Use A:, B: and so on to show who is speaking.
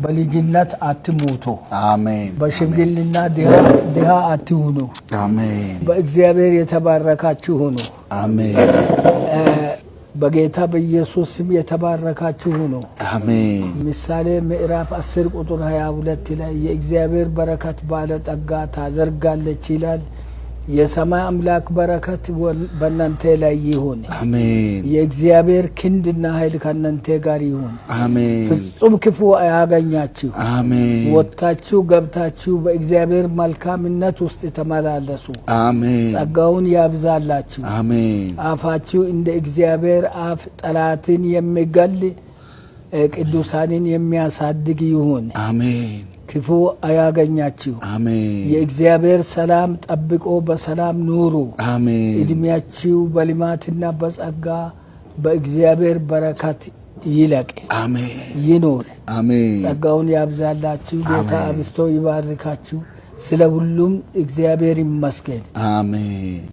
A: በልጅነት አትሞቱ
B: አሜን
A: በሽምግልና ድሃ አትሁኑ
B: አሜን
A: በእግዚአብሔር የተባረካችሁ ሁኑ
B: አሜን
A: በጌታ በኢየሱስ ስም የተባረካችሁ ሁኑ አሜን ምሳሌ ምዕራፍ 10 ቁጥር 22 ላይ የእግዚአብሔር በረከት ባለ ጠጋ ታዘርጋለች ይላል የሰማይ አምላክ በረከት በእናንተ ላይ ይሁን አሜን የእግዚአብሔር ክንድና ኃይል ከእናንተ ጋር ይሁን አሜን ፍጹም ክፉ አያገኛችሁ አሜን ወጣችሁ ገብታችሁ በእግዚአብሔር መልካምነት ውስጥ ተመላለሱ አሜን ጸጋውን ያብዛላችሁ አሜን አፋችሁ እንደ እግዚአብሔር አፍ ጠላትን የሚገል ቅዱሳንን የሚያሳድግ ይሁን አሜን ክፉ አያገኛችሁ አሜን የእግዚአብሔር ሰላም ጠብቆ በሰላም ኑሩ አሜን እድሜያችሁ በልማትና በጸጋ በእግዚአብሔር በረከት ይለቅ አሜን ይኖር አሜን ጸጋውን ያብዛላችሁ ጌታ አብዝቶ ይባርካችሁ ስለ ሁሉም እግዚአብሔር ይመስገን አሜን